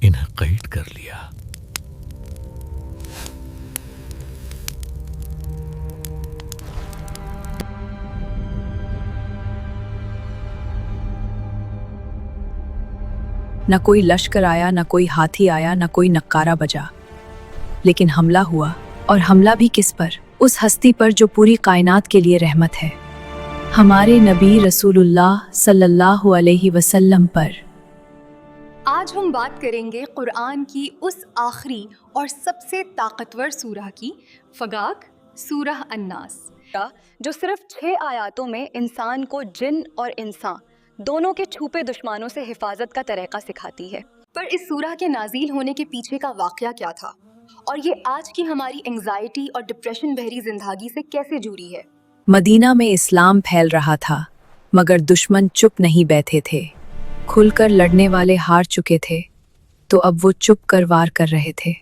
انہیں قید کر لیا۔ نہ کوئی لشکر آیا، نہ کوئی ہاتھی آیا، نہ کوئی نکارہ بجا، لیکن حملہ ہوا، اور حملہ بھی کس پر؟ اس ہستی پر جو پوری کائنات کے لیے رحمت ہے، ہمارے نبی رسول اللہ صلی اللہ علیہ وسلم پر۔ آج ہم بات کریں گے قرآن کی اس آخری اور سب سے طاقتور سورہ کی، فغاق سورہ الناس، جو صرف 6 آیاتوں میں انسان کو جن اور انسان دونوں کے چھپے دشمنوں سے حفاظت کا طریقہ سکھاتی ہے۔ پر اس سورہ کے نازل ہونے کے پیچھے کا واقعہ کیا تھا، اور یہ آج کی ہماری انگزائٹی اور ڈپریشن بھری زندگی سے کیسے جڑی ہے؟ مدینہ میں اسلام پھیل رہا تھا، مگر دشمن چپ نہیں بیٹھے تھے۔ کھل کر لڑنے والے ہار چکے تھے، تو اب وہ چپ کر وار کر رہے تھے۔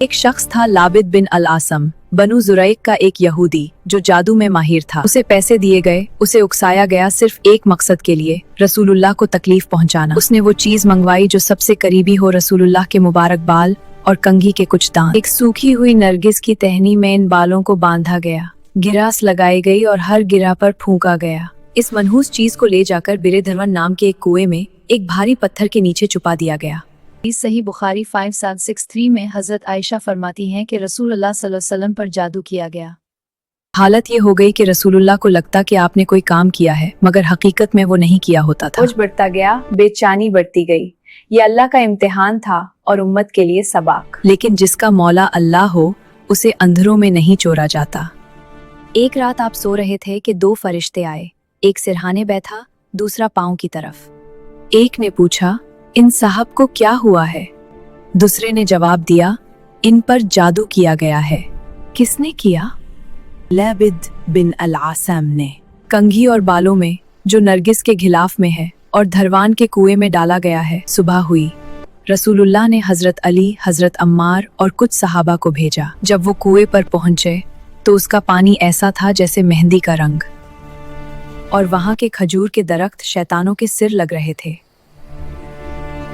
ایک شخص تھا لابد بن العاصم، بنو زریق کا ایک یہودی جو جادو میں ماہر تھا۔ اسے پیسے دیے گئے، اسے اکسایا گیا صرف ایک مقصد کے لیے، رسول اللہ کو تکلیف پہنچانا۔ اس نے وہ چیز منگوائی جو سب سے قریبی ہو، رسول اللہ کے مبارک بال اور کنگھی کے کچھ دان۔ ایک سوکھی ہوئی نرگس کی ٹہنی میں ان بالوں کو باندھا گیا، گراس لگائی گئی اور ہر گرہ پر پھونکا گیا۔ اس منحوس چیز کو لے جا کر برے دھرون نام کے ایک کنویں میں ایک بھاری پتھر کے نیچے چھپا دیا گیا۔ صحیح بخاری 5763 میں حضرت عائشہ فرماتی ہیں کہ رسول اللہ صلی اللہ علیہ وسلم پر جادو کیا گیا۔ حالت یہ ہو گئی کہ رسول اللہ کو لگتا کہ آپ نے کوئی کام کیا ہے، مگر حقیقت میں وہ نہیں کیا ہوتا تھا۔ بوجھ بڑھتا گیا، بے چینی بڑھتی گئی۔ یہ اللہ کا امتحان تھا اور امت کے لیے سبق۔ لیکن جس کا مولا اللہ ہو، اسے اندھروں میں نہیں چورا جاتا۔ ایک رات آپ سو رہے تھے کہ 2 فرشتے آئے، ایک سرہانے بیٹھا، دوسرا پاؤں کی طرف۔ ایک نے پوچھا، ان صاحب کو کیا ہوا ہے؟ دوسرے نے جواب دیا، ان پر جادو کیا گیا ہے۔ کس نے کیا؟ لابد بن العاصم نے۔ کنگھی اور بالوں میں جو نرگس کے غلاف میں ہے اور دھروان کے کنویں میں ڈالا گیا ہے۔ صبح ہوئی، رسول اللہ نے حضرت علی، حضرت عمار اور کچھ صحابہ کو بھیجا۔ جب وہ کنویں پر پہنچے تو اس کا پانی ایسا تھا جیسے مہندی کا رنگ، اور وہاں کے کھجور کے درخت شیطانوں کے سر لگ رہے تھے۔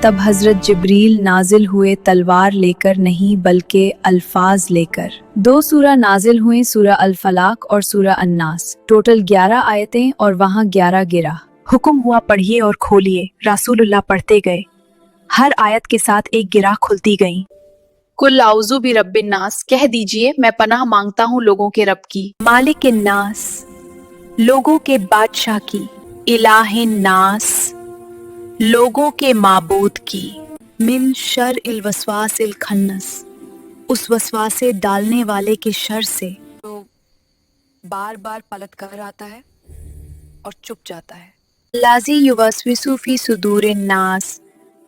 تب حضرت جبریل نازل ہوئے، تلوار لے کر نہیں بلکہ الفاظ لے کر۔ 2 سورہ نازل ہوئیں، سورہ الفلاق اور سورہ الناس، ٹوٹل 11 آیتیں اور وہاں 11 گرہ۔ حکم ہوا پڑھیے اور کھولیے، رسول اللہ پڑھتے گئے، ہر آیت کے ساتھ ایک گرہ کھلتی گئیں۔ کل اعوذ برب الناس، کہہ دیجئے میں پناہ مانگتا ہوں لوگوں کے رب کی، مالک الناس، لوگوں کے بادشاہ کی، الہ الناس، لوگوں کے معبود کی، من شر الوسواس الخنس، اس وسواسے ڈالنے والے کے شر سے جو بار بار پلٹ کر آتا ہے اور چپ جاتا ہے۔ الذی یوسوس فی صدور الناس،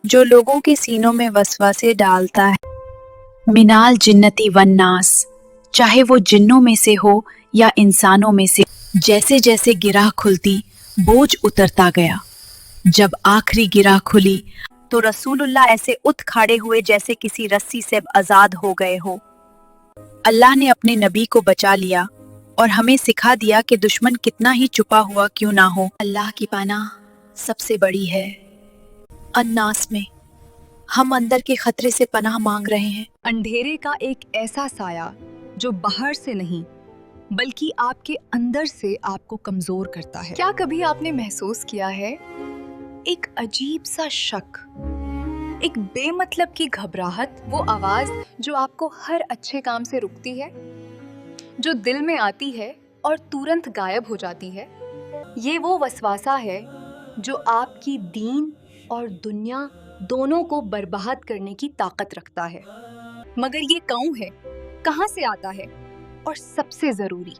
جو لوگوں کے سینوں میں وسواسے ڈالتا ہے، من الجنتی والناس، چاہے وہ جنوں میں سے ہو یا انسانوں میں سے۔ جیسے جیسے گرہ کھلتی بوجھ اترتا گیا۔ جب آخری گرہ کھلی تو رسول اللہ ایسے اٹھ کھڑے ہوئے جیسے کسی رسی سے آزاد ہو گئے ہو۔ اللہ نے اپنے نبی کو بچا لیا اور ہمیں سکھا دیا کہ دشمن کتنا ہی چھپا ہوا کیوں نہ ہو، اللہ کی پناہ سب سے بڑی ہے۔ الناس میں ہم اندر کے خطرے سے پناہ مانگ رہے ہیں۔ اندھیرے کا ایک ایسا سایہ جو باہر سے نہیں بلکہ آپ کے اندر سے آپ کو کمزور کرتا ہے۔ کیا کبھی آپ نے محسوس کیا ہے ایک عجیب سا شک، ایک بے مطلب کی گھبراہٹ، وہ آواز جو آپ کو ہر اچھے کام سے رکتی ہے، جو دل میں آتی ہے اور تورنت غائب ہو جاتی ہے؟ یہ وہ وسواسہ ہے جو آپ کی دین اور دنیا دونوں کو برباد کرنے کی طاقت رکھتا ہے۔ مگر یہ کون ہے، کہاں سے آتا ہے، اور سب سے ضروری،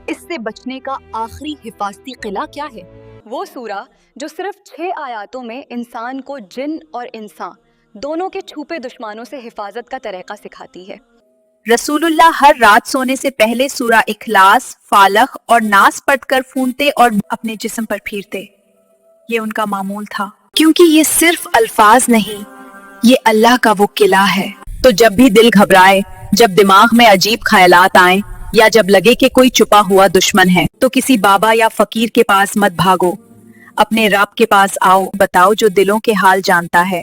اس سے بچنے کا آخری حفاظتی قلعہ کیا ہے؟ وہ سورہ جو صرف 6 آیاتوں میں انسان کو جن اور انسان دونوں کے چھپے دشمنوں سے حفاظت کا طریقہ سکھاتی ہے۔ رسول اللہ ہر رات سونے سے پہلے سورہ اخلاص، فالق اور ناس پڑھ کر پھونتے اور اپنے جسم پر پھیرتے۔ یہ ان کا معمول تھا، کیونکہ یہ صرف الفاظ نہیں، یہ اللہ کا وہ قلعہ ہے۔ تو جب بھی دل گھبرائے، جب دماغ میں عجیب خیالات آئیں، یا جب لگے کہ کوئی چھپا ہوا دشمن ہے، تو کسی بابا یا فقیر کے پاس مت بھاگو، اپنے رب کے پاس آؤ، بتاؤ جو دلوں کے حال جانتا ہے۔